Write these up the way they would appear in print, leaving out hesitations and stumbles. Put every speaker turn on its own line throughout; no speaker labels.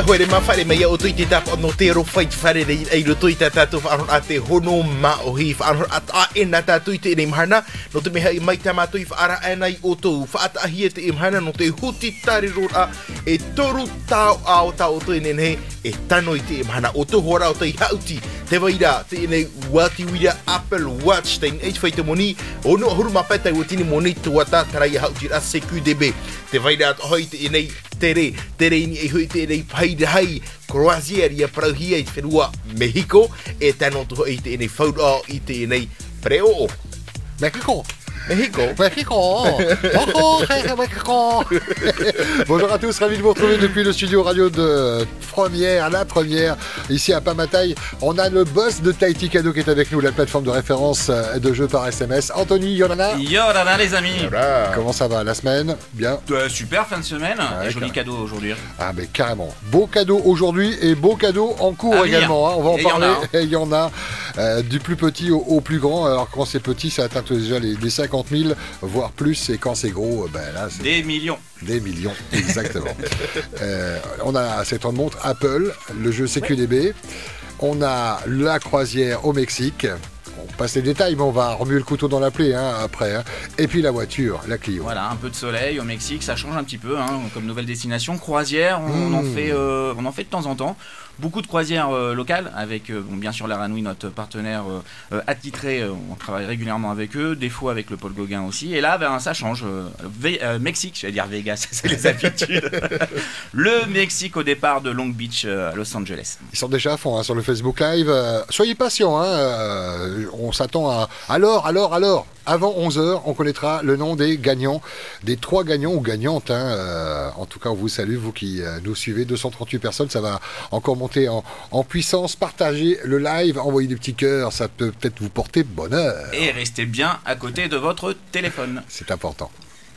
hore ma whare mai o tui te tapa no te ro whai whare rei ei roto i tā tātou whaanor a te hono ma o hi whaanor at a ena tātou i te ere mhana no te meha i mai tā mātou i whaara anai o tōu whaata ahi e te mhana no te huti tari rora e toru tāo ao tāo tō ene e tano i te mhana o tō hora o te hauti te waira te ene wati wira Apple Watch te in whai te moni o no huru mapatai o tini moni tuata tarai hauti a CQDB te waira at hoi te ene tere ini e hui tere pai hai croisière ia prauhia i whenua Mexico e tano tuho i te ene whaura i te ene preo
Mexico.
Mexico.
Bonjour à tous, ravi de vous retrouver depuis le studio radio de première, la première, ici à Pamataï. On a le boss de Tahiti Cadeau qui est avec nous, la plateforme de référence de jeux par SMS. Anthony, Yorana.
Yorana les amis.
Voilà.
Comment ça va la semaine? Bien.
Super fin de semaine,
Ouais,
joli cadeau aujourd'hui.
Ah mais carrément, beau cadeau aujourd'hui et beau cadeau en cours
à
également, hein. On va en
et
parler,
y en a,
il y en a du plus petit au plus grand. Alors quand c'est petit ça atteint déjà les 50 000 voire plus, et quand c'est gros ben là c'est
des millions.
Des millions, exactement. On a cette montre Apple, le jeu CQDB, on a la croisière au Mexique. On passe les détails, mais on va remuer le couteau dans la plaie après. Hein. Et puis la voiture, la Clio.
Voilà, un peu de soleil au Mexique, ça change un petit peu comme nouvelle destination. Croisière, on en fait de temps en temps. Beaucoup de croisières locales avec bien sûr la Ranouille, notre partenaire attitré. On travaille régulièrement avec eux, des fois avec le Paul Gauguin aussi. Et là, ça change. Mexique, j'allais dire Vegas, c'est les habitudes. Le Mexique au départ de Long Beach à Los Angeles.
Ils sont déjà à fond sur le Facebook Live. Soyez patients, on s'attend à l'heure. Avant 11h, on connaîtra le nom des gagnants, des 3 gagnants ou gagnantes. En tout cas, on vous salue, vous qui nous suivez. 238 personnes, ça va encore monter en puissance. Partagez le live, envoyez des petits cœurs, ça peut peut-être vous porter bonheur.
Et restez bien à côté de votre téléphone.
C'est important.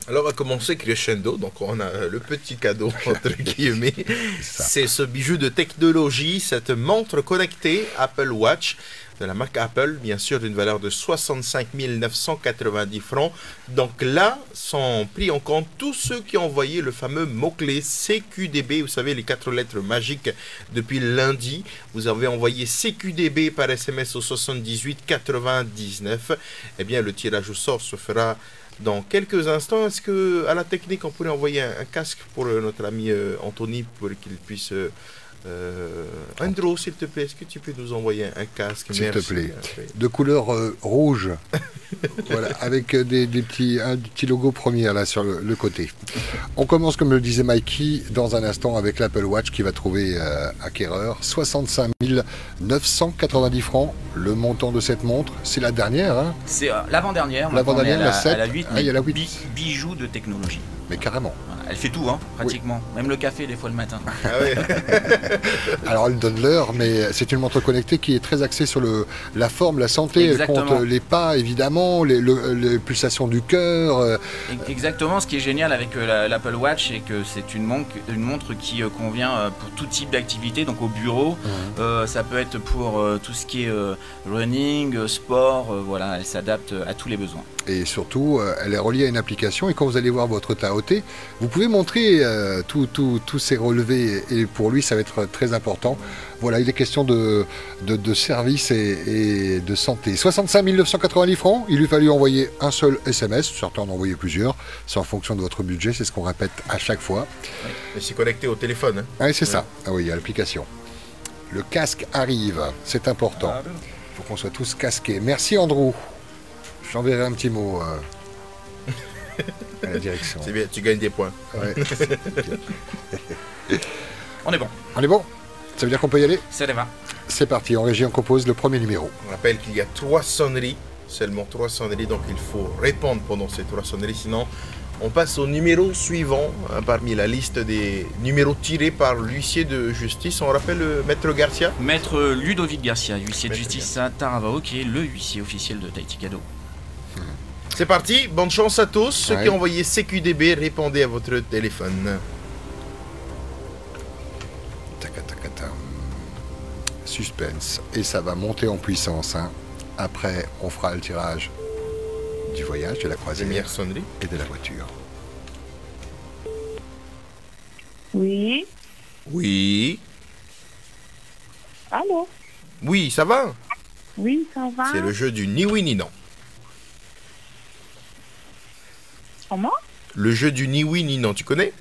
Alors on va commencer crescendo, donc on a le petit cadeau entre guillemets, c'est ce bijou de technologie, cette montre connectée Apple Watch de la marque Apple, bien sûr d'une valeur de 65 990 francs. Donc là sont pris en compte tous ceux qui ont envoyé le fameux mot-clé CQDB, vous savez les 4 lettres magiques depuis lundi. Vous avez envoyé CQDB par SMS au 78 99. Eh bien le tirage au sort se fera dans quelques instants. Est-ce que à la technique on pourrait envoyer un casque pour notre ami Anthony pour qu'il puisse Andrew, s'il te plaît, est-ce que tu peux nous envoyer un casque?
S'il te plaît, de couleur rouge, voilà, avec un petit logo premier là sur le côté. On commence, comme le disait Mikey, dans un instant avec l'Apple Watch qui va trouver acquéreur. 65 990 francs, le montant de cette montre. C'est la dernière, hein?
C'est l'avant-dernière.
L'avant-dernière, la 7.
Elle a 8,
il y a la 8.
Bijoux de technologie.
Mais carrément.
Voilà, elle fait tout, pratiquement. Oui. Même le café, des fois le matin.
Ah oui.
Alors, elle donne l'heure, mais c'est une montre connectée qui est très axée sur la forme, la santé.
Exactement.
Elle compte les pas, évidemment, les pulsations du cœur.
Exactement. Ce qui est génial avec l'Apple Watch, c'est que c'est une montre qui convient pour tout type d'activité. Donc, au bureau, ça peut être pour tout ce qui est running, sport. Voilà, elle s'adapte à tous les besoins.
Et surtout, elle est reliée à une application. Et quand vous allez voir votre TAOT, vous pouvez montrer tous ces relevés. Et pour lui, ça va être très important. Voilà, il est question de service et de santé. 65 990 francs, il lui fallut envoyer un seul SMS. Certains en ont envoyé plusieurs. C'est en fonction de votre budget, c'est ce qu'on répète à chaque fois.
Oui. Et c'est connecté au téléphone.
Oui, c'est ça. Ah oui, il y a l'application. Le casque arrive, c'est important. Il faut qu'on soit tous casqués. Merci Andrew. J'enverrai un petit mot à la direction.
C'est bien, tu gagnes des points.
Ouais.
On est bon.
On est bon? Ça veut dire qu'on peut y aller?
Ça va.
C'est parti, en régie on compose le premier numéro.
On rappelle qu'il y a 3 sonneries, seulement 3 sonneries, donc il faut répondre pendant ces 3 sonneries, sinon on passe au numéro suivant, parmi la liste des numéros tirés par l'huissier de justice. On rappelle Maître Garcia?
Maître Ludovic Garcia, huissier de justice à Taravao, qui est le huissier officiel de Tahiti Cadeau.
C'est parti, bonne chance à tous. Ceux qui ont envoyé CQDB, répondez à votre téléphone.
Suspense. Et ça va monter en puissance. Après, on fera le tirage du voyage, de la croisière et de la voiture.
Oui.
Oui.
Allô?
Oui, ça va?
Oui, ça va?
C'est le jeu du ni oui ni non.
Comment?
Le jeu du ni oui ni non, tu connais?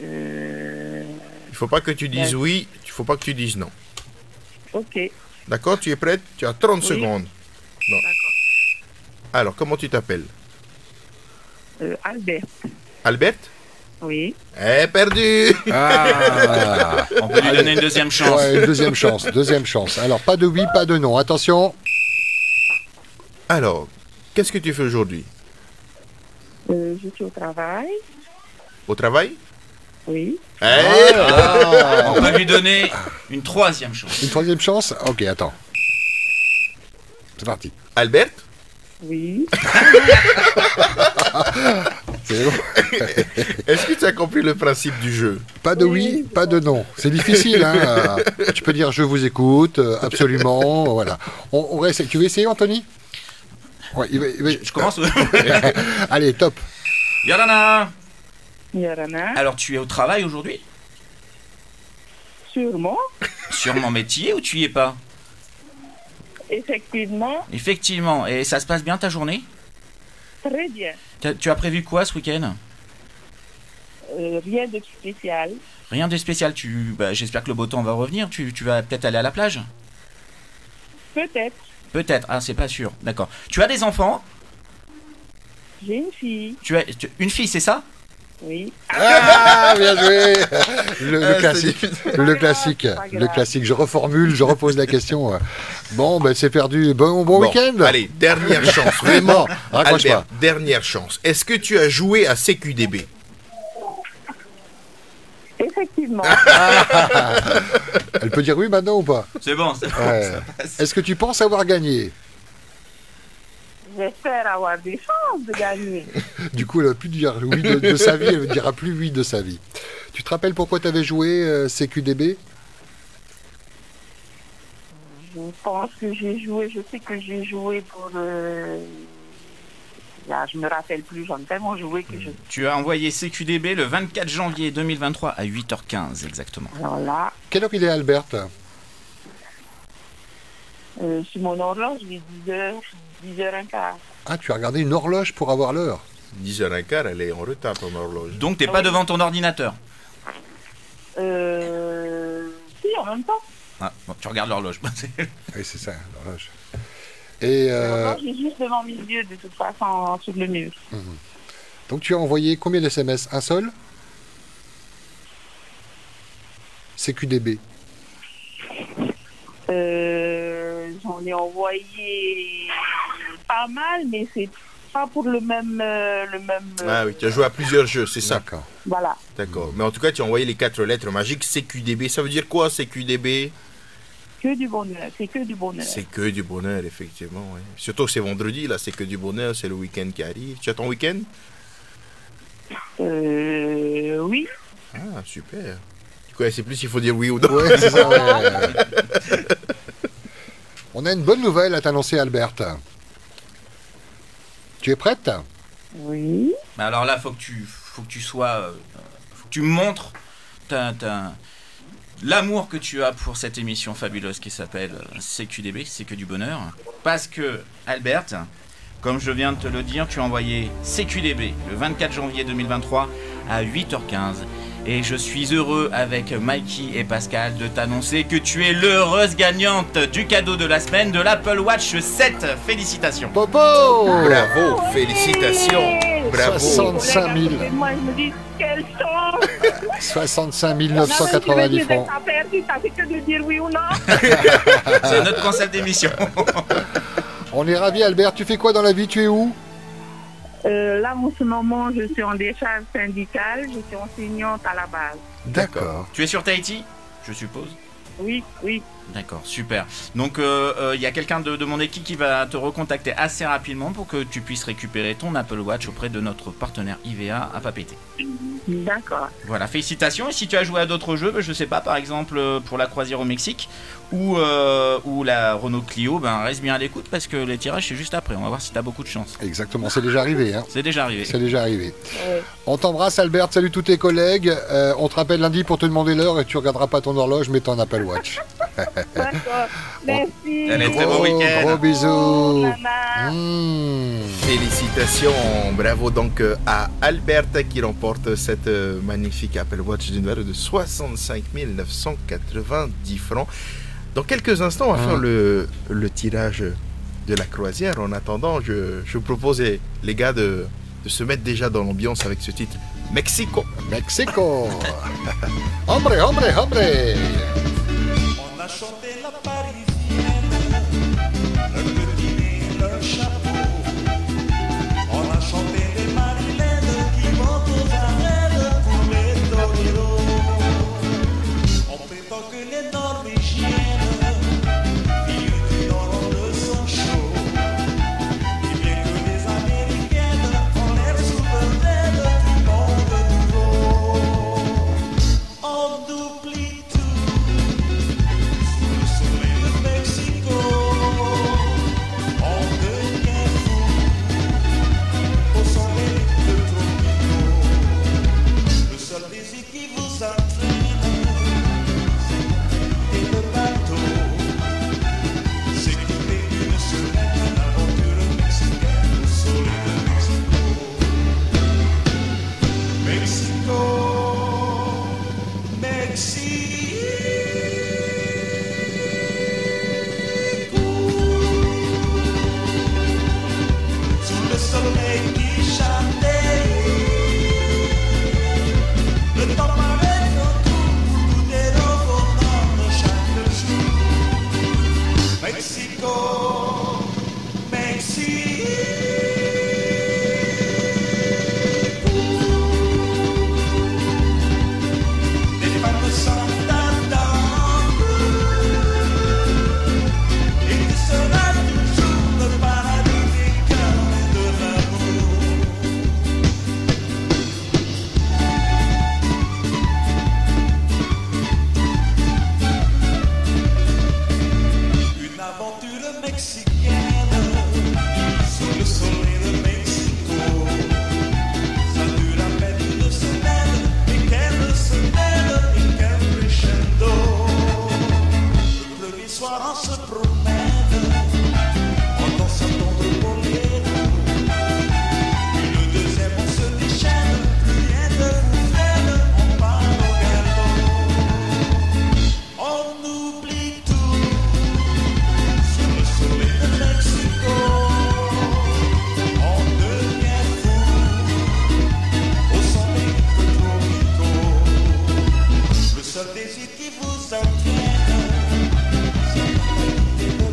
Il faut pas que tu dises oui, il faut pas que tu dises non.
Ok.
D'accord, tu es prête? Tu as 30
Oui.
secondes. Non.
D'accord.
Alors, comment tu t'appelles?
Albert.
Albert?
Oui.
Perdu!
Ah,
On peut lui donner une deuxième chance.
ouais, une deuxième chance, deuxième chance. Alors, pas de oui, pas de non. Attention.
Alors, qu'est-ce que tu fais aujourd'hui?
Je suis au travail.
Au travail?
Oui.
On peut lui donner une troisième chance.
Une troisième chance? Ok, attends. C'est parti.
Albert?
Oui.
C'est bon.
Est-ce que tu as compris le principe du jeu?
Pas de oui, pas de non. C'est difficile, hein. Tu peux dire je vous écoute, absolument, voilà. On reste. Tu veux essayer, Anthony? Ouais,
Je commence.
Allez, top.
Yorana.
Yorana.
Alors, tu es au travail aujourd'hui?
Sûrement.
Sûrement métier ou tu y es pas?
Effectivement.
Effectivement. Et ça se passe bien ta journée?
Très bien.
Tu as prévu quoi ce week-end?
Rien de spécial.
Rien de spécial. J'espère que le beau temps va revenir. Tu vas peut-être aller à la plage?
Peut-être.
Peut-être. Ah, c'est pas sûr. D'accord. Tu as des enfants?
J'ai une fille.
Une fille, c'est ça?
Oui.
Ah, bien joué. Le classique.
Pas
Le
grave,
classique.
pas grave.
Le classique. Je reformule, je repose la question. Bon, ben c'est perdu. Bon week-end.
Allez, dernière chance, vraiment.
Raccroche
Albert,
pas.
dernière chance. Est-ce que tu as joué à CQDB?
Effectivement.
Elle peut dire oui maintenant ou pas?
C'est bon.
Ouais. Est-ce que tu penses avoir gagné?
J'espère avoir des chances de gagner.
Du coup, elle va plus dire oui de sa vie, elle ne dira plus oui de sa vie. Tu te rappelles pourquoi tu avais joué CQDB?
Je pense que j'ai joué, je sais que j'ai joué pour... Là, je me rappelle plus, j'en ai tellement joué que je...
Tu as envoyé CQDB le 24 janvier 2023 à 8h15 exactement.
Alors là,
Quelle heure il est, Albert?
sur mon horloge, il est 10h15.
Ah, tu as regardé une horloge pour avoir l'heure?
10h15, elle est en retard, ton horloge.
Donc t'es pas devant ton ordinateur.
Si, en même temps.
Ah, bon, tu regardes l'horloge.
Oui, c'est ça, l'horloge. Et
L'horloge est juste devant mes yeux, de toute façon, sur le mur.
donc tu as envoyé combien de SMS? Un seul? CQDB.
J'en ai envoyé pas mal, mais c'est pas pour le même...
Ah oui, tu as joué à plusieurs jeux, c'est ça.
D'accord.
Voilà.
D'accord. Mais en tout cas, tu as envoyé les 4 lettres magiques CQDB. Ça veut dire quoi, CQDB?
Que du bonheur, c'est que du bonheur.
C'est que du bonheur, effectivement. Ouais. Surtout que c'est vendredi, là, c'est que du bonheur, c'est le week-end qui arrive. Tu as ton week-end?
Oui.
Ah, super. Du coup, c'est plus il faut dire oui ou non.
Ouais, c'est ça, ouais. On a une bonne nouvelle à t'annoncer, Albert. Tu es prête?
Oui.
Mais alors là, faut que tu sois, faut que tu montres l'amour que tu as pour cette émission fabuleuse qui s'appelle CQDB, c'est que du bonheur. Parce que Albert, comme je viens de te le dire, tu as envoyé CQDB le 24 janvier 2023 à 8h15. Et je suis heureux avec Mikey et Pascal de t'annoncer que tu es l'heureuse gagnante du cadeau de la semaine de l'Apple Watch 7. Félicitations.
Popo!
Bravo, félicitations. Bravo.
65 000.
Moi, je me dis, quelle chance!
65 990 francs.
T'as perdu, t'as fait que de dire oui ou non?
C'est notre concept d'émission.
On est ravis, Albert. Tu fais quoi dans la vie? Tu es où?
Là, en ce moment, je suis en décharge syndicale, je suis enseignante à la base.
D'accord.
Tu es sur Tahiti, je suppose?
Oui, oui.
D'accord, super. Donc il y a quelqu'un de mon équipe qui va te recontacter assez rapidement pour que tu puisses récupérer ton Apple Watch auprès de notre partenaire IVA à Papeete.
D'accord.
Voilà, félicitations. Et si tu as joué à d'autres jeux, je sais pas, par exemple pour la croisière au Mexique ou la Renault Clio, reste bien à l'écoute parce que les tirages c'est juste après. On va voir si tu as beaucoup de chance.
Exactement, c'est déjà arrivé. Hein.
C'est déjà arrivé.
C'est déjà arrivé.
Ouais.
On t'embrasse Albert, salut tous tes collègues. On te rappelle lundi pour te demander l'heure et tu regarderas pas ton horloge mais ton Apple Watch.
D'accord. Merci.
Allez, très bon week-end.
Gros bisous.
Nana.
Félicitations, bravo donc à Albert qui remporte cette magnifique Apple Watch d'une valeur de 65 990 francs. Dans quelques instants, on va faire le tirage de la croisière. En attendant, je vous propose les gars de se mettre déjà dans l'ambiance avec ce titre Mexico.
Mexico. Hombre, hombre, hombre.
On a chanté la parisienne, le petit nez, le chapeau. On a chanté les marilènes qui montent aux arènes pour les toreros. On prétend que les Norvégiennes, filles du Nord sont chauds. Et bien que les Américaines ont l'air souveraines du monde nouveau. On oublie tout. Le soleil de Mexico, on devient fou au soleil de Tropico. Le seul désir qui vous entraîne, c'est le bateau. C'est quitter une semaine, une aventure mexicaine au soleil de Mexico. Mexico, Mexico. Sous le soleil qui chatouille, le temps m'arrête tout est revenant chaque jour. Mexico, Mexico. Des femmes sont attentes, et tu seras toujours le paradis des cœurs et de l'amour. Une aventure mexicaine sous le soleil de Mexico. Ça dure à peine une semaine, et quelle semaine, et quel crescendo. Le premier soir on se promène, en dansant tombe pour les roues. Puis le deuxième on se déchaîne, plus rien ne vous freine, on part au galop. On oublie tout. Sous le soleil de Mexico, on devient fou au soleil de Tropico. Le seul désir qui vous entraîne, c'est de quitter le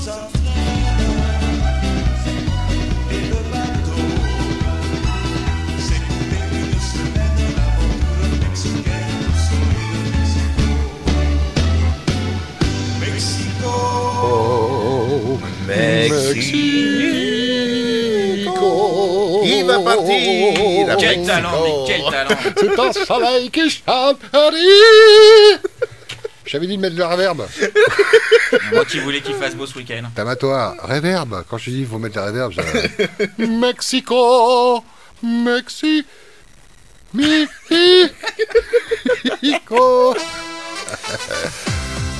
nous entraîne. Et le bateau s'est coupé une semaine, l'aventure mexicaine au soleil de Mexico.
Oh, Mexico.
Il va partir à
Quel
Mexico.
talent, mais quel talent.
C'est un soleil qui chante Paris. J'avais dit de mettre de la reverb.
Moi qui voulais qu'il fasse beau ce week-end.
Tamatoire, reverb. Quand je dis il faut mettre la reverb, Mexico, Mexico.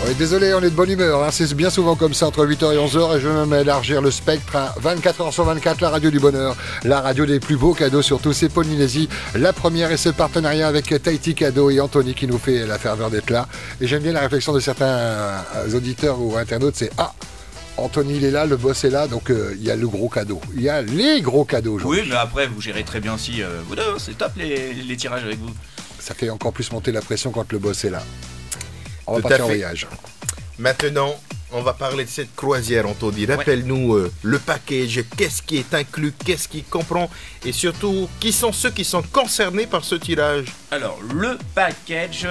Oui, désolé, on est de bonne humeur, hein. C'est bien souvent comme ça entre 8h et 11h et je vais même élargir le spectre à 24h sur 24, la radio du bonheur, la radio des plus beaux cadeaux surtout, c'est Polynésie, la première et ce partenariat avec Tahiti Cadeau et Anthony qui nous fait la ferveur d'être là. Et j'aime bien la réflexion de certains auditeurs ou internautes, c'est Anthony il est là, le boss est là, donc il y a le gros cadeau, il y a les gros cadeaux aujourd'hui.
Oui, mais après, vous gérez très bien aussi. Vous deux, c'est top les tirages avec vous.
Ça fait encore plus monter la pression quand le boss est là. On va
Tout à
partir en
fait.
voyage.
Maintenant, on va parler de cette croisière, Anthony. Rappelle-nous le package, qu'est-ce qui est inclus, qu'est-ce qui comprend et surtout, qui sont ceux qui sont concernés par ce tirage.
Alors, le package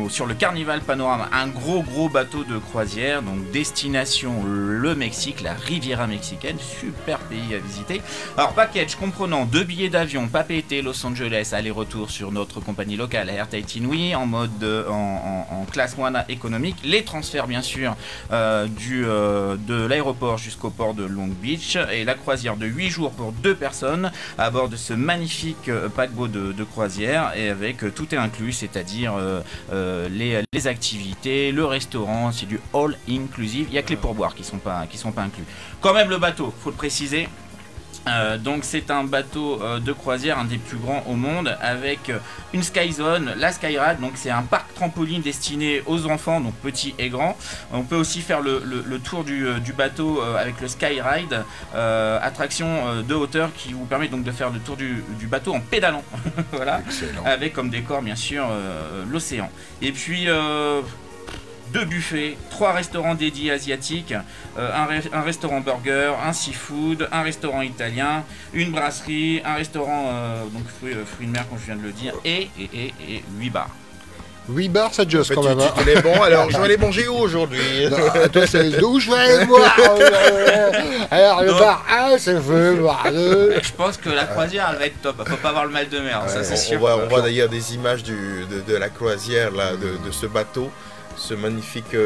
sur le Carnival Panorama, un gros bateau de croisière, donc destination le Mexique, la Riviera mexicaine, super pays à visiter. Alors, package comprenant 2 billets d'avion, Papeete, Los Angeles, aller-retour sur notre compagnie locale Air Tahiti Nui, en mode en classe Moana économique, les transferts bien sûr de l'aéroport jusqu'au port de Long Beach et la croisière de 8 jours pour 2 personnes à bord de ce magnifique paquebot de croisière et avec tout est inclus, c'est-à-dire les activités, le restaurant, c'est du all inclusive, il n'y a que les pourboires qui sont pas inclus. Quand même le bateau, faut le préciser. Donc c'est un bateau de croisière, un des plus grands au monde, avec une Sky Zone, la Skyride, donc c'est un parc trampoline destiné aux enfants, donc petits et grands. On peut aussi faire le tour du bateau avec le Skyride, attraction de hauteur qui vous permet donc de faire le tour du bateau en pédalant. Voilà.
Excellent.
Avec comme décor bien sûr l'océan. Et puis 2 buffets, 3 restaurants dédiés asiatiques, un restaurant burger, un seafood, un restaurant italien, une brasserie, un restaurant donc fruits de mer comme je viens de le dire, et 8 bars.
8 bars, ça josse quand même. Hein.
Tu l'es bon, alors je vais aller manger où aujourd'hui?
Non, toi, c'est d'où je vais aller boire. Alors, le
Donc,
bar 1, c'est le bar 2.
Je pense que la croisière elle va être top, faut pas avoir le mal de mer, ça c'est sûr.
On voit d'ailleurs des images de la croisière là, de ce bateau. Ce magnifique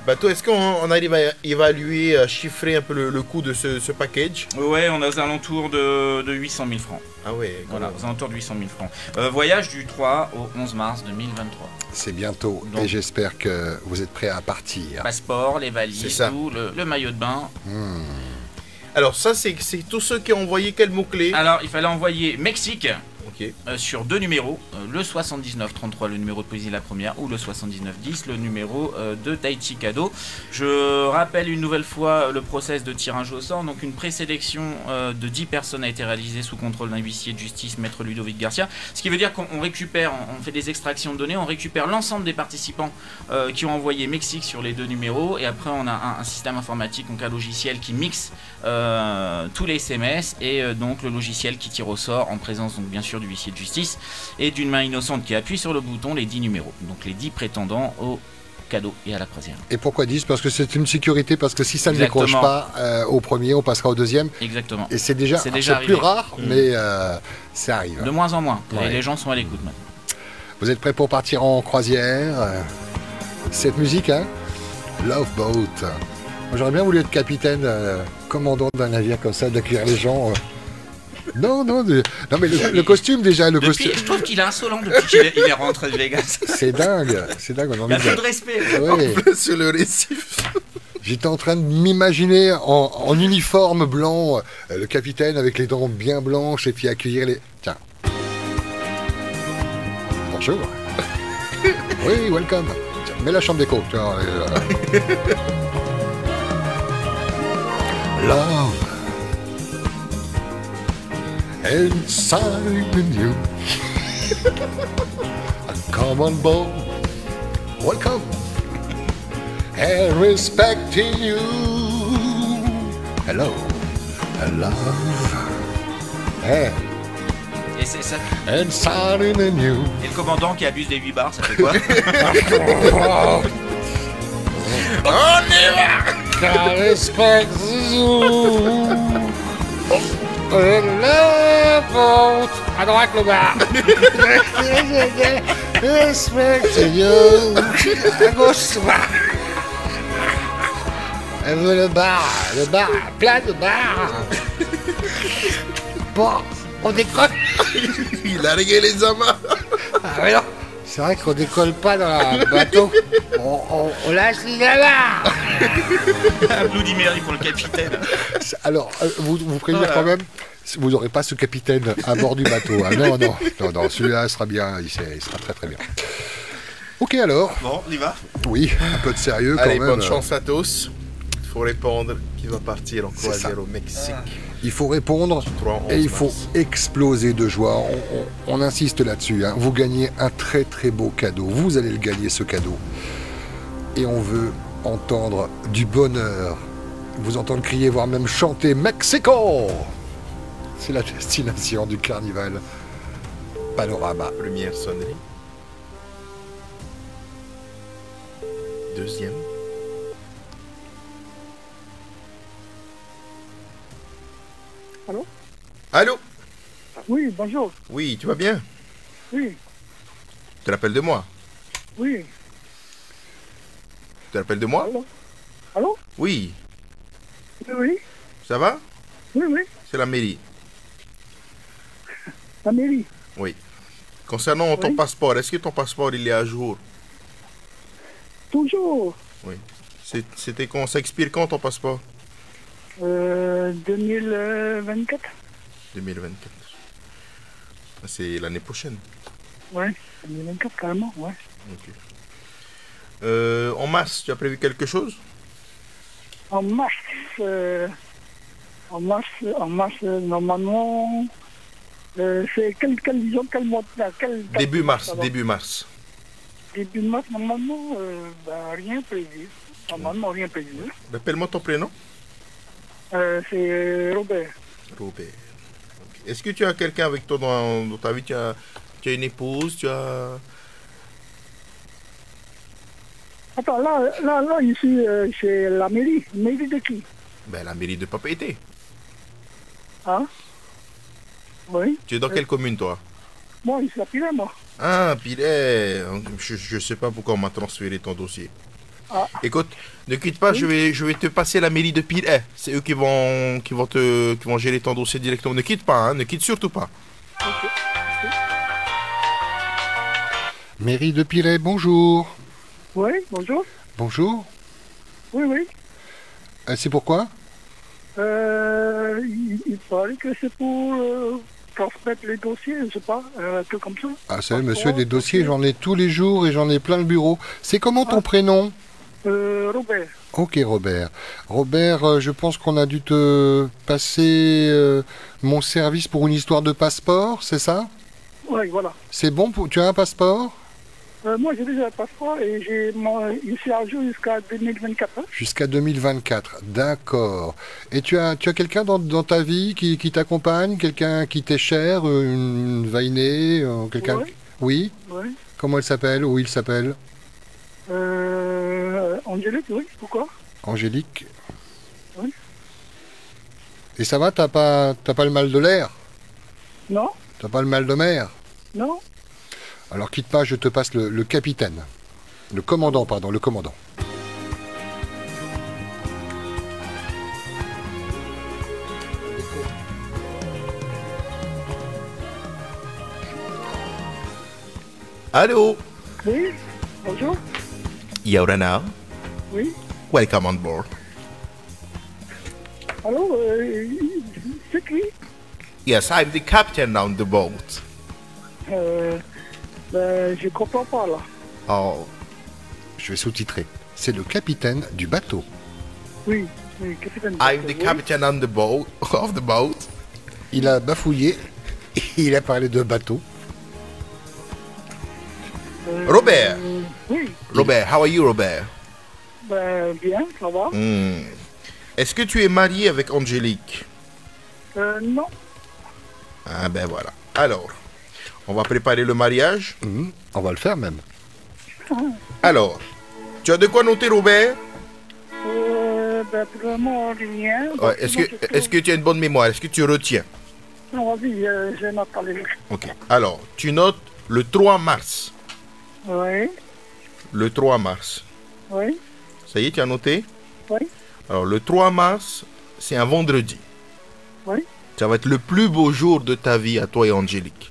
bateau. Est-ce qu'on arrive à évaluer, à chiffrer un peu le coût de ce package?
Ouais, on est aux alentours de 800 000 francs.
Ah ouais,
Voilà, aux alentours de 800 000 francs. Voyage du 3 au 11 mars 2023.
C'est bientôt
Donc,
et j'espère que vous êtes prêts à partir.
Passeport, les
C'est
valises,
ça.
tout, le maillot de bain.
Alors ça, c'est tous ceux qui ont envoyé quel mot-clé?
Alors, il fallait envoyer Mexique.
Ok.
Sur 2 numéros, le 7933, le numéro de Poésie la première, ou le 7910, le numéro de Tahiti Cadeau. Je rappelle une nouvelle fois le process de tirage au sort. Donc une présélection de 10 personnes a été réalisée sous contrôle d'un huissier de justice, maître Ludovic Garcia. Ce qui veut dire qu'on récupère, on fait des extractions de données, on récupère l'ensemble des participants qui ont envoyé Mexique sur les 2 numéros. Et après on a un système informatique, donc un logiciel qui mixe tous les SMS et donc le logiciel qui tire au sort en présence donc bien sûr du huissier de justice et d'une main innocente qui appuie sur le bouton les 10 numéros, donc les 10 prétendants au cadeau et à la croisière.
Et pourquoi 10? Parce que c'est une sécurité, parce que si ça ne
Exactement.
décroche pas au premier, on passera au deuxième.
Exactement.
Et c'est déjà
C'est
c'est
déjà
plus
arrivé.
rare, mais ça arrive.
De moins en moins.
Ouais.
Et les gens sont à l'écoute maintenant.
Vous êtes prêts pour partir en croisière? Cette musique, hein? Love Boat. Moi, j'aurais bien voulu être capitaine, commandant d'un navire comme ça, d'accueillir les gens. Non, mais le costume déjà, le
Depuis,
costume.
je trouve qu'il est insolent depuis qu'il est rentré de Vegas.
C'est dingue, on a
Il a
envie
peu
de...
de respect.
Ouais.
Sur le récif.
J'étais en train de m'imaginer en uniforme blanc, le capitaine avec les dents bien blanches et puis accueillir les... Tiens. Bonjour. Oui, welcome. Tiens, mets la chambre d'écho. Tiens, Love. Inside you. Come on board. Welcome. And respecting you. Hello. Hello. Hey.
Et c'est ça.
And starting anew.
Et le commandant qui abuse des 8 bars, ça fait quoi?
On y va.
Respect you. Le vote. À droite le bar. Respect you. À gauche le bar. Elle veut le bar, plein de bars. Bon, on décolle.
Il a réglé les amas.
Ah mais non, c'est vrai qu'on décolle pas dans le bateau. On lâche les barres.
Un Bloody Mary pour le capitaine.
Alors, vous prévenir quand même, vous n'aurez pas ce capitaine à bord du bateau. Ah, non, celui-là sera bien, il sera très très bien. Ok alors.
Bon, on y va.
Oui, un peu de sérieux quand
Allez,
même.
bonne chance à tous. Il faut répondre qui va partir en
C'est
croisière
ça.
au Mexique.
Il faut répondre
3
et il faut exploser de joie. On insiste là-dessus. Hein. Vous gagnez un très très beau cadeau. Vous allez le gagner ce cadeau. Et on veut entendre du bonheur. Vous entendre crier, voire même chanter Mexico. C'est la destination du carnival Panorama.
Première sonnerie. Deuxième.
Allô?
Allô?
Oui, bonjour.
Oui, tu vas bien?
Oui,
Tu te rappelles de moi?
oui.
Tu te rappelles de moi?
Allô? Allô?
Oui.
Oui, oui.
Ça va?
Oui, oui.
C'est la mairie.
La mairie.
Oui. Concernant ton
Oui.
passeport, est-ce que ton passeport il est à jour?
Toujours.
Oui. C'était quand? Ça expire quand ton passeport?
2024.
2024. C'est l'année prochaine.
Ouais, 2024 carrément, ouais.
Ok. En mars, tu as prévu quelque chose?
En mars, normalement, c'est quel mois là,
Début mars,
pardon.
début mars.
Début mars, normalement, rien prévu. Normalement, rien prévu.
Rappelle-moi ton prénom.
C'est Robert.
Robert. Ok. Est-ce que tu as quelqu'un avec toi dans ta vie? Tu as une épouse? Tu as...
Attends, là, ici, c'est la mairie. Mairie de qui?
Ben, la mairie de Papeete.
Hein? Oui.
Tu es dans quelle commune, toi?
Moi, ici, à Piret, moi.
Ah, Piret. Je sais pas pourquoi on m'a transféré ton dossier.
Ah.
Écoute, ne quitte pas,
Oui.
je vais te passer la mairie de Piret. C'est eux qui vont gérer ton dossier directement. Ne quitte pas, hein, ne quitte surtout pas.
Ok.
Mairie de Piret, bonjour.
Oui, bonjour.
Bonjour.
Oui, oui.
C'est pourquoi?
Il paraît que c'est pour transmettre les dossiers, je sais pas, un truc comme ça.
Ah, c'est monsieur, des dossiers, j'en ai tous les jours et j'en ai plein le bureau. C'est comment ton prénom?
Robert.
Ok, Robert. Robert, je pense qu'on a dû te passer mon service pour une histoire de passeport, c'est ça?
Oui, voilà.
C'est bon, tu as un passeport?
Moi, j'ai déjà un passeport et ici à jour jusqu'à 2024. Hein.
Jusqu'à 2024, d'accord. Et tu as quelqu'un dans ta vie qui t'accompagne? Quelqu'un qui t'est cher? Une vainée? Quelqu'un...
Oui.
Oui?
Oui.
Comment elle s'appelle? Ou il s'appelle?
Angélique, oui. Pourquoi?
Angélique.
Oui.
Et ça va, t'as pas le mal de l'air?
Non?
T'as pas le mal de mer?
Non?
Alors quitte pas, je te passe le capitaine. Le commandant, pardon, le commandant.
Allô?
Oui? Bonjour?
Yaurana,
Oui?
welcome on board.
Allô? C'est qui?
Yes, I'm the captain on the boat.
Je comprends pas là.
Oh,
Je vais sous-titrer. C'est le capitaine du bateau.
Oui, oui, capitaine.
I'm the
Oui.
captain on the boat, of the boat.
Il a bafouillé. Il a parlé de bateau.
Oui,
Robert, how are you, Robert?
bien, ça va.
Hmm. est-ce que tu es marié avec Angélique?
Non.
Ah ben voilà. Alors, on va préparer le mariage.
On va le faire même.
Alors, tu as de quoi noter, Robert?
Ben, pour le moment, rien.
Ouais, est-ce que tu as une bonne mémoire? Est-ce que tu retiens?
Non, vas-y, je note pas les...
Ok. Alors, tu notes le 3 mars.
Oui,
Le 3 mars.
oui,
Ça y est, tu as noté?
oui,
Alors, le 3 mars, c'est un vendredi.
oui.
Ça va être le plus beau jour de ta vie à toi et Angélique.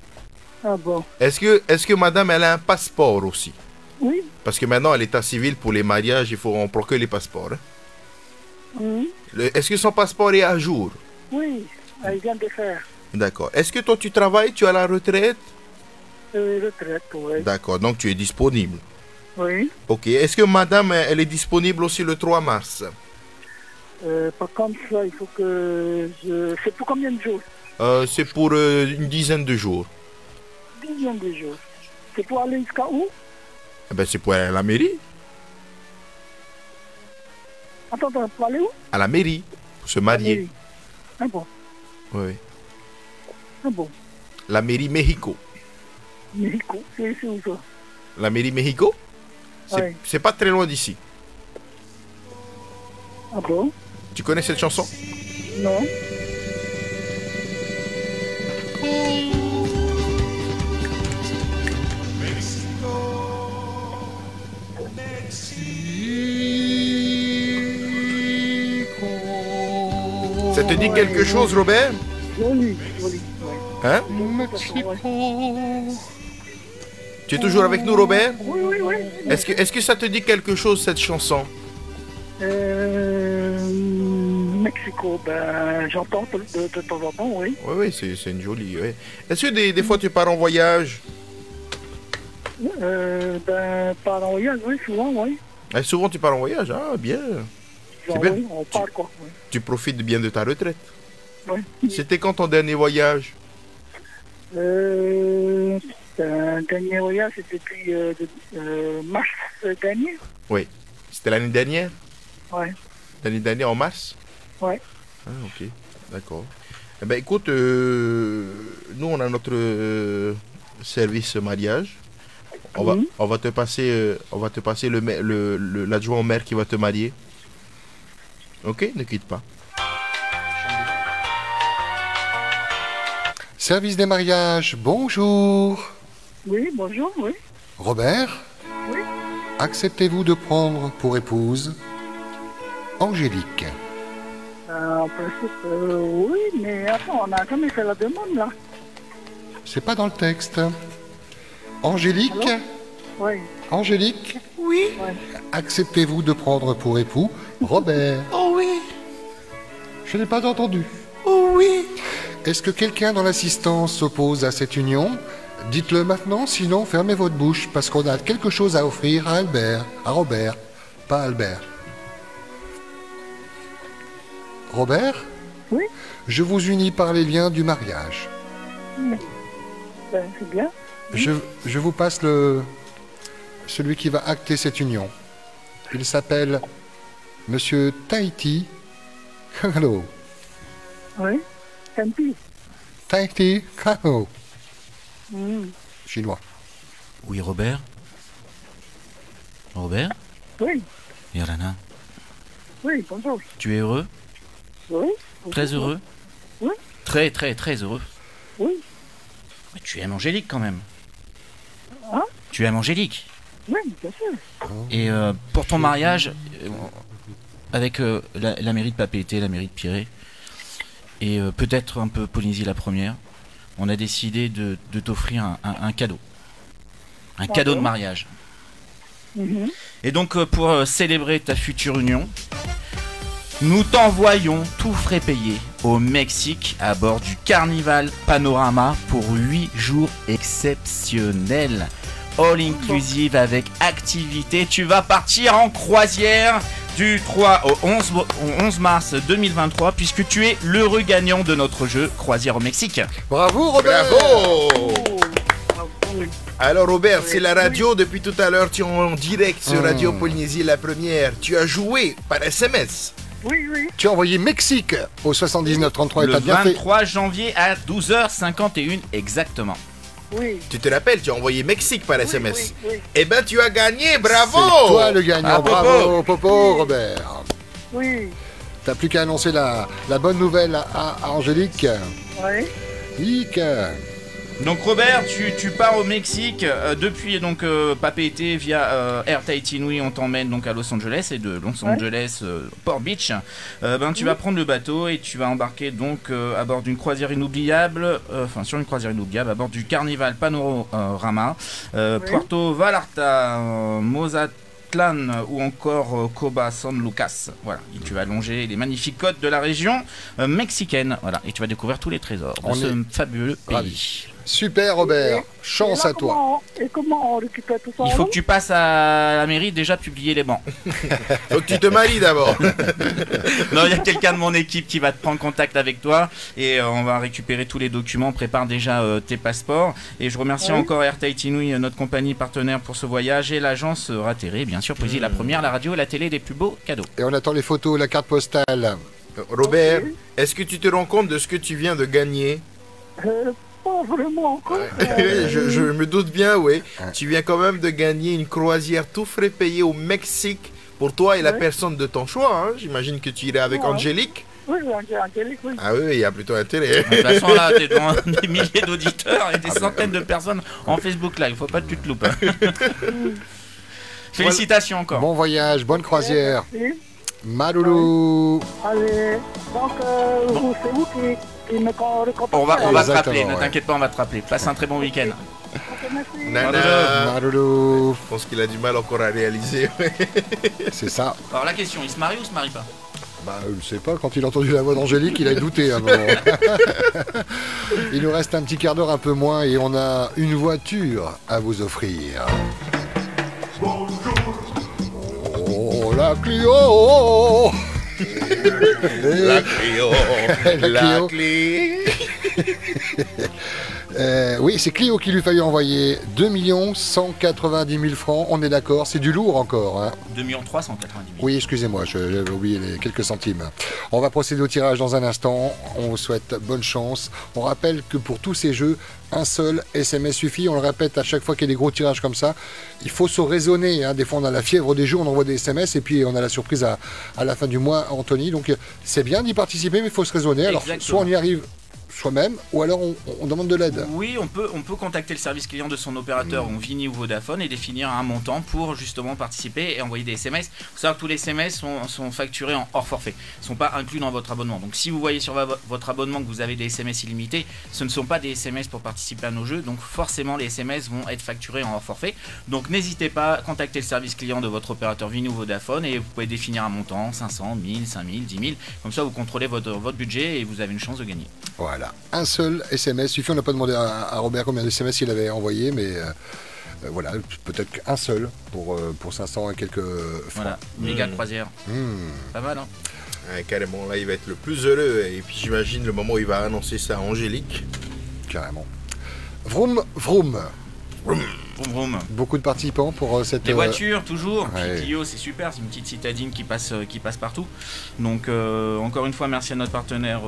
Ah bon.
Est-ce que madame, elle a un passeport aussi?
Oui,
Parce que maintenant, à l'état civil, pour les mariages, on prend que les passeports. Hein.
oui,
Est-ce que son passeport est à jour?
oui. Il vient de faire
D'accord. Est-ce que toi, tu travailles? Tu as la retraite?
retraite, oui.
D'accord, donc tu es disponible.
Oui.
Ok. Est-ce que madame, elle est disponible aussi le 3 mars?
Par contre, ça, il faut que je... C'est pour combien de jours?
C'est pour une dizaine de jours.
10 de jours. C'est pour aller jusqu'à où?
Eh ben, c'est pour aller à la mairie.
Attends, pour aller où?
À la mairie. Pour se marier.
Oui. Ah bon,
Oui, oui.
ah bon.
La mairie Mexico.
Mexico, c'est où ça?
La mairie Mexico?
Ouais.
C'est pas très loin d'ici.
Ah bon?
Tu connais cette chanson?
Non.
Ça te dit quelque chose, Robert?
Joli, joli. Ouais.
Hein? Tu es toujours avec nous, Robert?
Oui, oui, oui.
Est-ce que ça te dit quelque chose, cette chanson?
Mexico, ben j'entends de temps en temps, oui.
Oui, oui, c'est une jolie. Oui. Est-ce que des fois tu pars en voyage?
Ben par en voyage, oui, souvent, oui.
Ah, souvent tu pars en voyage? Ah, bien.
Genre,
bien.
oui, on part quoi. Oui.
Tu profites bien de ta retraite.
Oui.
C'était quand ton dernier voyage?
Un dernier voyage, c'était depuis mars dernier.
Oui. C'était l'année dernière?
Ouais.
L'année dernière en mars?
Ouais.
Ah, ok. D'accord. Eh ben, écoute, nous, on a notre service mariage. On va te passer, l'adjoint au maire qui va te marier. Ok, ne quitte pas.
Service des mariages, bonjour.
Oui, bonjour, oui.
Robert,
Oui.
acceptez-vous de prendre pour épouse Angélique?
En principe, oui, mais attends, on n'a jamais fait la demande, là.
C'est pas dans le texte. Angélique,
Oui.
Angélique,
Oui.
Ouais.
acceptez-vous de prendre pour époux Robert?
Oh oui.
Je n'ai pas entendu.
Oh oui.
Est-ce que quelqu'un dans l'assistance s'oppose à cette union? Dites-le maintenant, sinon fermez votre bouche, parce qu'on a quelque chose à offrir à Albert, à Robert, pas Albert. Robert,
Oui.
je vous unis par les liens du mariage.
Ben, c'est bien.
Je vous passe celui qui va acter cette union. Il s'appelle Monsieur Tahiti. Hello.
Oui. Tanti.
Tahiti. Hello. Chinois.
Oui, Robert? Robert?
Oui.
Irlana,
Oui, bonjour.
tu es heureux?
Oui.
Très heureux?
Oui.
Très, très, très heureux.
Oui.
Mais tu aimes Angélique quand même.
Hein?
Tu aimes Angélique.
Oui, bien sûr.
Et pour ton mariage, avec la mairie de Papeete, la mairie de Pirée, et peut-être un peu Polynésie la première, on a décidé de t'offrir un cadeau. Un cadeau de mariage.
Mhm.
Et donc pour célébrer ta future union, nous t'envoyons tout frais payé au Mexique à bord du Carnival Panorama pour 8 jours exceptionnels. All inclusive avec activité. Tu vas partir en croisière du 3 au 11 mars 2023 puisque tu es l'heureux gagnant de notre jeu Croisière au Mexique.
Bravo Robert.
Bravo.
Bravo.
Alors Robert, c'est la radio depuis tout à l'heure. Tu es en direct sur
Hmm.
Radio Polynésie la première. Tu as joué par SMS.
Oui, oui.
Tu as envoyé Mexique au 79 33 et
Le
t'as bien fait.
23 janvier à 12h51 exactement.
Oui.
Tu te rappelles, tu as envoyé Mexique par SMS.
Oui, oui,
Eh ben, tu as gagné, bravo.
C'est toi le gagnant,
Ah, Popo.
bravo Popo Robert.
oui.
T'as plus qu'à annoncer la bonne nouvelle à Angélique.
Oui.
Hic.
Donc Robert, tu pars au Mexique depuis donc Papeete via Air Tahiti Nui, on t'emmène donc à Los Angeles et de Los Angeles Port Beach. Tu vas prendre le bateau et tu vas embarquer donc à bord d'une croisière inoubliable, sur une croisière inoubliable à bord du Carnival Panorama, Puerto Vallarta, Mazatlan ou encore Coba San Lucas. Voilà, et tu vas longer les magnifiques côtes de la région mexicaine. Voilà, et tu vas découvrir tous les trésors de ce fabuleux pays.
ravis. Super Robert, chance à toi.
Et comment on récupère tout ça?
Il faut que tu passes à la mairie déjà publier les bancs.
Faut que tu te maries d'abord.
Non, il y a quelqu'un de mon équipe qui va te prendre contact avec toi et on va récupérer tous les documents. Prépare déjà tes passeports. Et je remercie encore Air Tahiti Nui, notre compagnie partenaire pour ce voyage, et l'agence Raterré, bien sûr, Poésie la première, la radio et la télé des plus beaux cadeaux.
Et on attend les photos, la carte postale.
Robert, est-ce que tu te rends compte de ce que tu viens de gagner?
Pas vraiment encore.
je me doute bien, oui. Tu viens quand même de gagner une croisière tout frais payée au Mexique pour toi et la personne de ton choix. Hein. J'imagine que tu irais avec Angélique.
Oui, Angélique, oui.
Ah oui, il y a plutôt intérêt.
De toute façon, là, t'es devant des milliers d'auditeurs et des centaines de personnes en Facebook Live. Faut pas que tu te loupes. Félicitations encore.
Bon voyage, bonne croisière.
Merci.
Maloulou.
Allez, donc c'est vous qui me recontactez.
On va te
Exactement,
rappeler, ne
ouais.
t'inquiète pas, on va te rappeler. Passe un très bon week-end.
Ok, merci.
Nana,
Maloulou.
je pense qu'il a du mal encore à réaliser.
C'est ça.
Alors la question, il se marie ou se marie pas?
Bah, je sais pas, quand il a entendu la voix d'Angélique, il a douté à un moment. Il nous reste un petit quart d'heure, un peu moins, et on a une voiture à vous offrir. Oh, la Clio.
La Clio, la
Clio.
clé.
Oui, c'est Clio qui lui fallait envoyer 2 190 000 francs, on est d'accord, c'est du lourd encore. Hein.
2 390 000.
Oui, excusez-moi, j'avais oublié les quelques centimes. On va procéder au tirage dans un instant, on vous souhaite bonne chance. On rappelle que pour tous ces jeux, un seul SMS suffit, on le répète à chaque fois qu'il y a des gros tirages comme ça. Il faut se raisonner, hein. Des fois on a la fièvre des jeux, on envoie des SMS et puis on a la surprise à la fin du mois, Anthony. Donc c'est bien d'y participer, mais il faut se raisonner. Alors
Exactement.
soit on y arrive soi-même, ou alors on demande de l'aide.
Oui, on peut contacter le service client de son opérateur, ou Vini ou Vodafone, et définir un montant pour justement participer et envoyer des SMS. Il faut savoir que tous les SMS sont facturés en hors forfait, ne sont pas inclus dans votre abonnement. Donc si vous voyez sur votre abonnement que vous avez des SMS illimités, ce ne sont pas des SMS pour participer à nos jeux, donc forcément les SMS vont être facturés en hors forfait. Donc n'hésitez pas à contacter le service client de votre opérateur Vini ou Vodafone, et vous pouvez définir un montant, 500, 1000, 5000, 10 000. Comme ça vous contrôlez votre budget et vous avez une chance de gagner.
Voilà, un seul SMS suffit. On n'a pas demandé à Robert combien de SMS il avait envoyé, mais voilà, peut-être qu'un seul pour 500 et quelques francs.
Voilà, méga croisière. Pas mal, hein.
Ouais, carrément, là, il va être le plus heureux. Et puis j'imagine le moment où il va annoncer ça à Angélique.
Carrément. Vroom, vroom.
Vroom, vroom.
Beaucoup de participants pour cette...
Les voitures, toujours.
ouais.
Puis Clio, c'est super, c'est une petite citadine qui passe partout. Donc, encore une fois, merci à notre partenaire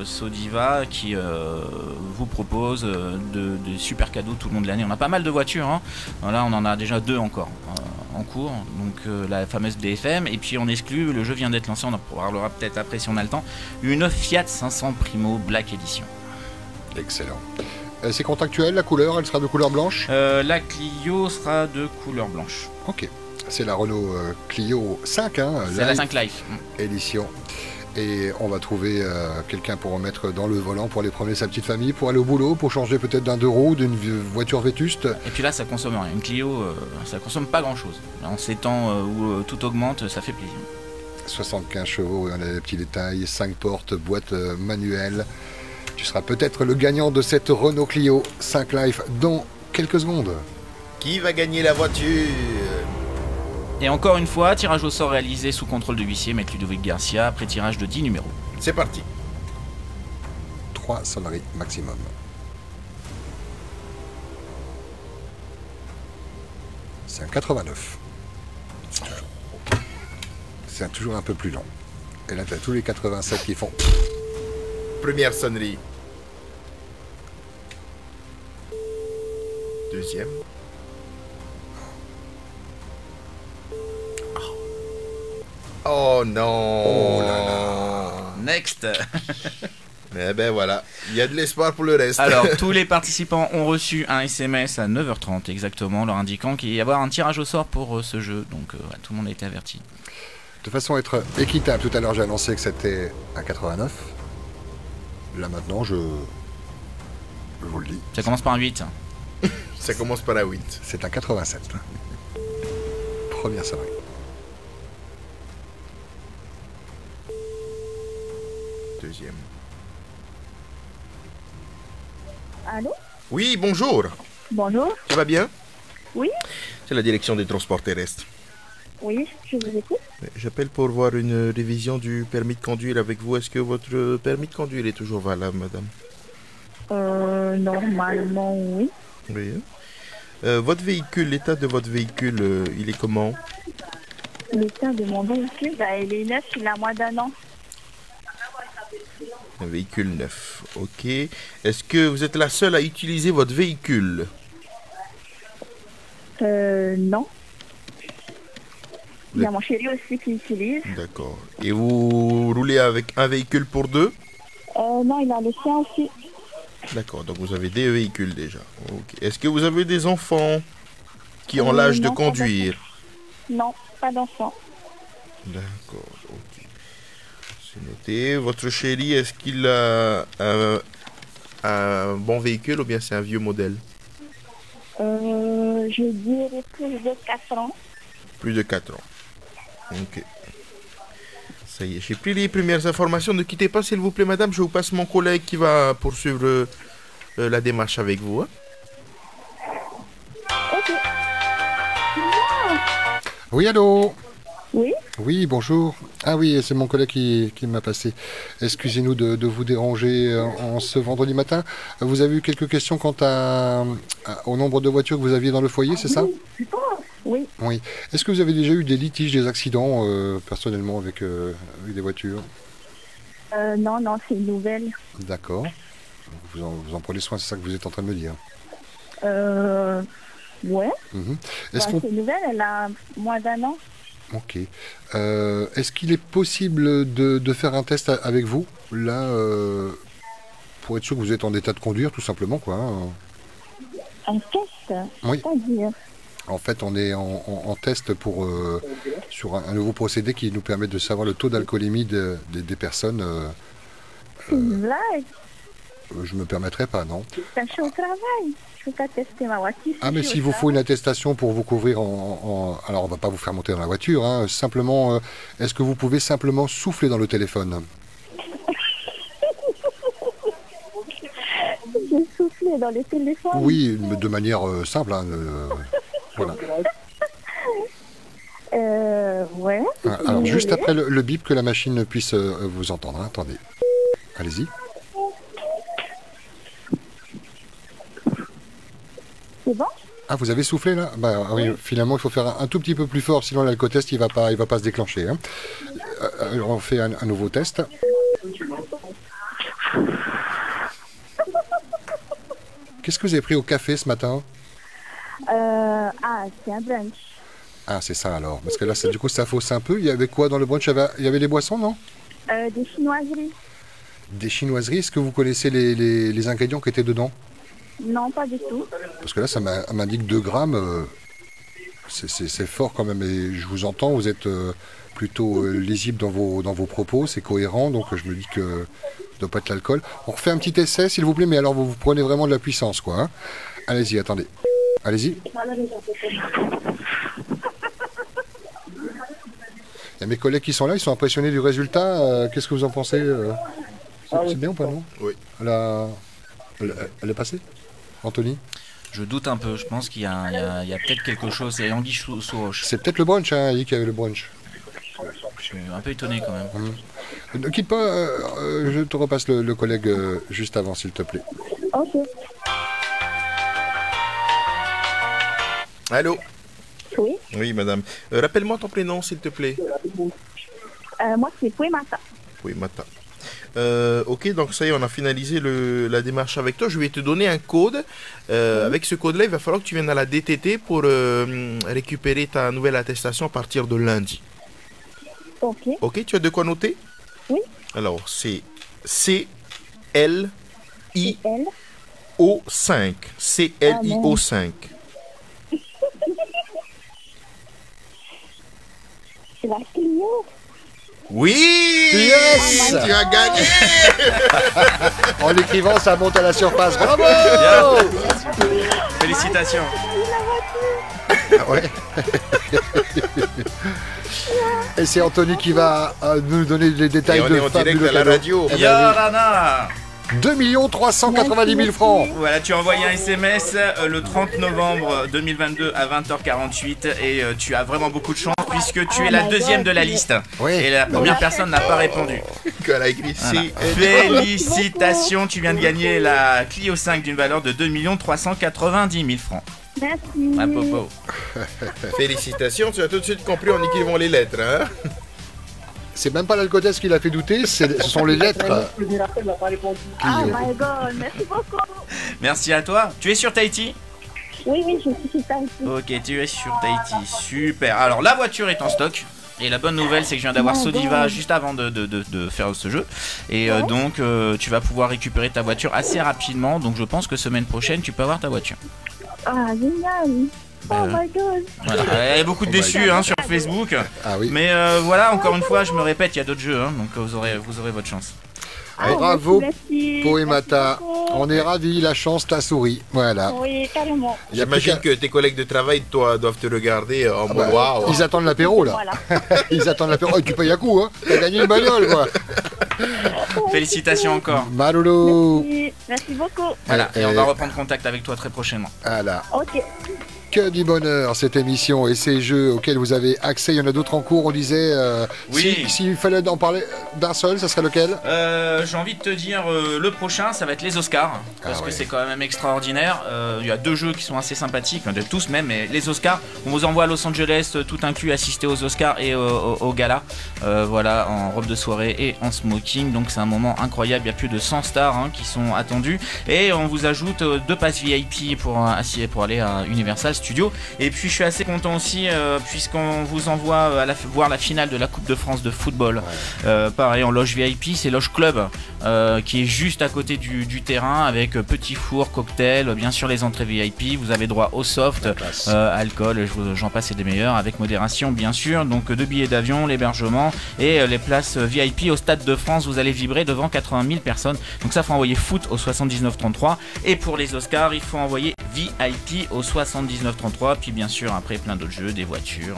Sodiva qui vous propose de super cadeaux tout le long de l'année. On a pas mal de voitures, hein. Là, on en a déjà 2 encore en cours. Donc, la fameuse DFM. Et puis, on exclut, le jeu vient d'être lancé, on en parlera peut-être après si on a le temps, une Fiat 500 Primo Black Edition.
Excellent. C'est contractuel, la couleur, elle sera de couleur blanche?
La Clio sera de couleur blanche.
Ok. C'est la Renault Clio 5, hein,
C'est la 5 Life.
édition. Et on va trouver quelqu'un pour en mettre dans le volant, pour aller promener sa petite famille, pour aller au boulot, pour changer peut-être d'un 2 roues, d'une voiture vétuste.
Et puis là, ça consomme rien. Une Clio, ça consomme pas grand-chose. En ces temps où tout augmente, ça fait plaisir.
75 chevaux, on a des petits détails, 5 portes, boîte manuelle. Tu seras peut-être le gagnant de cette Renault Clio 5 Life dans quelques secondes.
Qui va gagner la voiture?
Et encore une fois, tirage au sort réalisé sous contrôle de huissier, Maître Ludovic Garcia, après tirage de 10 numéros.
C'est parti.
3 sonneries maximum. C'est un 89. C'est toujours un peu plus long. Et là, tu as tous les 87 qui font.
Première sonnerie. Deuxième. Oh non.
Oh là là.
Next.
Eh ben voilà, il y a de l'espoir pour le reste.
Alors, tous les participants ont reçu un SMS à 9h30 exactement, leur indiquant qu'il y avoir un tirage au sort pour ce jeu. Donc, voilà, tout le monde a été averti.
De façon à être équitable, tout à l'heure j'ai annoncé que c'était un 89. Là maintenant, je vous le dis,
Ça commence par un 8.
Ça commence par la 8.
c'est un 87. Première sonnerie.
Deuxième.
Allô?
Oui, bonjour.
Bonjour.
Tu vas bien?
Oui?
C'est la direction des transports terrestres.
Oui, je vous écoute.
J'appelle pour voir une révision du permis de conduire avec vous. Est-ce que votre permis de conduire est toujours valable, madame?
Normalement, oui.
Oui. Votre véhicule, l'état de votre véhicule, il est comment?
L'état de mon véhicule, il est neuf, il a moins d'1 an.
Un véhicule neuf, ok. Est-ce que vous êtes la seule à utiliser votre véhicule?
Non. Il y a mon chéri aussi qui l'utilise.
D'accord. Et vous roulez avec un véhicule pour deux?
Non, il a le sien aussi.
D'accord, donc vous avez des véhicules déjà. Ok. Est-ce que vous avez des enfants qui ont l'âge de
non, pas
conduire?
Non, pas d'enfant.
D'accord, ok. C'est noté. Votre chéri, est-ce qu'il a un bon véhicule ou bien c'est un vieux modèle?
Je dirais plus de 4 ans.
Plus de 4 ans. Ok. Ça y est, j'ai pris les premières informations. Ne quittez pas, s'il vous plaît, madame. Je vous passe mon collègue qui va poursuivre la démarche avec vous. Hein.
Ok.
Oui, allô?
Oui?
Oui, bonjour. Ah oui, c'est mon collègue qui m'a passé. Excusez-nous de vous déranger en ce vendredi matin. Vous avez eu quelques questions quant au nombre de voitures que vous aviez dans le foyer, c'est ça?
Oui.
Oui. Est-ce que vous avez déjà eu des litiges, des accidents personnellement avec des voitures?
Non, c'est une nouvelle.
D'accord. Vous en prenez soin, c'est ça que vous êtes en train de me dire.
Ouais.
Est-ce
C'est une nouvelle, elle a moins d'1 an.
Ok. Est-ce qu'il est possible de faire un test avec vous, là, pour être sûr que vous êtes en état de conduire, tout simplement, quoi. Hein.
Un test?
Oui.
C'est-à-dire?
En fait, on est en test sur un nouveau procédé qui nous permet de savoir le taux d'alcoolémie des personnes.
C'est une blague?
Je me permettrai pas, non.
Je suis au travail. Je peux pas tester ma voiture.
Ah, mais s'il vous faut une attestation pour vous couvrir alors, on va pas vous faire monter dans la voiture, hein. Simplement, est-ce que vous pouvez simplement souffler dans le téléphone?
J'ai soufflé dans le téléphone.
Oui, de manière simple, hein, voilà.
Ouais.
Alors, juste après le bip, que la machine puisse vous entendre. Hein. Attendez. Allez-y.
C'est bon?
Ah, vous avez soufflé là? Bah oui, finalement, il faut faire un tout petit peu plus fort, sinon l'alcotest, il va pas se déclencher. Hein. Alors, on fait un nouveau test. Qu'est-ce que vous avez pris au café ce matin?
C'est un brunch.
Ah, c'est ça alors. Parce que là, du coup, ça fausse un peu. Il y avait quoi dans le brunch? Il y avait des boissons, non?
Des chinoiseries.
Des chinoiseries. Est-ce que vous connaissez les ingrédients qui étaient dedans?
Non, pas du tout.
Parce que là, ça m'indique 2 grammes. C'est fort quand même. Et je vous entends, vous êtes plutôt lisible dans vos propos. C'est cohérent. Donc, je me dis que ça doit pas être l'alcool. On refait un petit essai, s'il vous plaît. Mais alors, vous prenez vraiment de la puissance, quoi. Hein. Allez-y, attendez. Allez-y. Il y a mes collègues qui sont là. Ils sont impressionnés du résultat. Qu'est-ce que vous en pensez? C'est bien ou pas, non?
Oui.
Elle est passée, Anthony?
Je doute un peu, je pense qu'il y a peut-être quelque chose, c'est anguille sous roche.
C'est peut-être le brunch, hein, il y avait le brunch.
Je suis un peu étonné quand même.
Ne quitte pas, je te repasse le collègue juste avant, s'il te plaît.
Ok.
Allô?
Oui.
Oui, madame. Rappelle-moi ton prénom, s'il te plaît.
Moi, c'est Pouemata.
Oui, Mata. Ok, donc ça y est, on a finalisé la démarche avec toi. Je vais te donner un code. Avec ce code-là, il va falloir que tu viennes à la DTT pour récupérer ta nouvelle attestation à partir de lundi.
Ok.
Ok, tu as de quoi noter?
Oui.
Alors, c'est CLIO5.
Elle.
CLIO5.
C'est la Clio.
Oui!
Yes!
Tu as gagné!
En l'écrivant, ça monte à la surface. Bravo!
Félicitations.
Ah ouais. Et c'est Anthony qui va nous donner les détails
Et on
de
est en direct
fabuleux
à la
cadeaux.
radio.
Eh ben
Yorana.
oui. 2 390 000 francs.
Voilà, tu as envoyé un SMS le 30 novembre 2022 à 20h48 et tu as vraiment beaucoup de chance puisque tu es la deuxième de la liste.
Oui.
Et la première
oui.
personne n'a pas répondu.
Qu'elle a écrit
Voilà.
CLIO.
Félicitations, tu viens de gagner la Clio 5 d'une valeur de 2 390 000 francs.
Merci.
À Popo.
Félicitations, tu as tout de suite compris en écrivant les lettres. Hein?
C'est même pas l'alcotest qui l'a fait douter, ce sont les lettres.
Oh my god, merci beaucoup.
Merci à toi. Tu es sur Tahiti?
Oui, je suis sur Tahiti.
Ok, tu es sur Tahiti. Super. Alors, la voiture est en stock. Et la bonne nouvelle, c'est que je viens d'avoir
Oh,
Sodiva
bon.
juste avant de faire ce jeu. Et
Ouais.
donc, tu vas pouvoir récupérer ta voiture assez rapidement. Donc, je pense que semaine prochaine, tu peux avoir ta voiture.
Ah, génial. Oh my god.
Voilà. Il y a beaucoup de
Oh my
déçus
God.
hein, sur Facebook.
Ah oui.
Mais voilà, encore une fois, je me répète, il y a d'autres jeux. Hein, donc, vous aurez votre chance.
Allez, bravo,
merci.
Poemata.
Merci beaucoup.
On est ravis, la chance t'a souri. Voilà.
Oui, carrément.
Il y a plus
J'imagine
qu'à-
que tes collègues de travail doivent te regarder en mode
bah,
waouh.
Ils attendent l'apéro là.
Voilà.
Ils attendent l'apéro. Oh, tu payes à coup, hein. T'as gagné une bagnole, quoi.
Félicitations encore.
Maloulou.
Merci beaucoup.
Voilà, et on
Euh,
va reprendre contact avec toi très prochainement.
Voilà.
Ok.
Que du bonheur cette émission et ces jeux auxquels vous avez accès. Il y en a d'autres en cours, on disait.
Oui.
S'il fallait en parler d'un seul, ça serait lequel?
J'ai envie de te dire, le prochain, ça va être les Oscars, parce
Ah
que
ouais.
c'est quand même extraordinaire. Il y a deux jeux qui sont assez sympathiques, de tous même, mais les Oscars, on vous envoie à Los Angeles, tout inclus, assister aux Oscars et au gala, voilà, en robe de soirée et en smoking, donc c'est un moment incroyable, il y a plus de 100 stars hein, qui sont attendues, et on vous ajoute 2 passes VIP pour aller à Universal Studios, et puis je suis assez content aussi, puisqu'on vous envoie voir la finale de la Coupe de France de football. Pareil en loge VIP, c'est loge club qui est juste à côté du terrain avec petit four, cocktail, bien sûr les entrées VIP, vous avez droit au soft, alcool, j'en passe et des meilleurs, avec modération bien sûr, donc 2 billets d'avion, l'hébergement et les places VIP au Stade de France, vous allez vibrer devant 80 000 personnes, donc ça faut envoyer foot au 7933 et pour les Oscars il faut envoyer VIP au 7933, puis bien sûr après plein d'autres jeux, des voitures.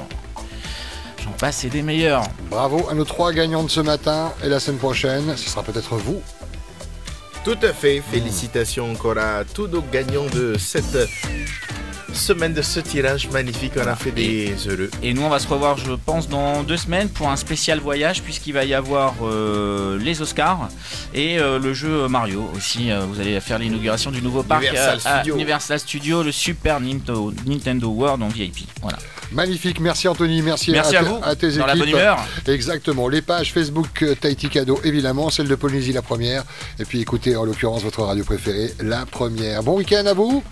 J'en passe et des meilleurs.
Bravo à nos 3 gagnants de ce matin. Et la semaine prochaine, ce sera peut-être vous.
Tout à fait. Félicitations encore à tous nos gagnants de cette semaine de ce tirage magnifique. On a fait des heureux.
Et nous on va se revoir je pense dans 2 semaines pour un spécial voyage puisqu'il va y avoir les Oscars et le jeu Mario aussi. Vous allez faire l'inauguration du nouveau parc à Universal Studios, le Super Nintendo World en VIP. Voilà.
Magnifique, merci Anthony, merci
à vous,
à tes équipes.
dans la bonne humeur.
Exactement, les pages Facebook Tahiti Cadeau évidemment, celle de Polynésie la première, et puis écoutez en l'occurrence votre radio préférée, la première. Bon week-end à vous,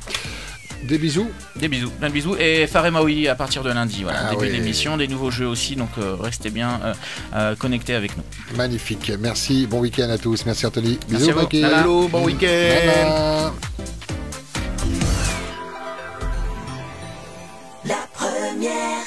des bisous.
Des bisous, plein de bisous, et Faré Maui à partir de lundi, voilà, début
oui.
d'émission, des nouveaux jeux aussi, donc restez bien connectés avec nous.
Magnifique, merci, bon week-end à tous, merci Anthony.
Merci
Bisous
à vous.
Maki.
Allô, bon week-end.
Nana.
La première.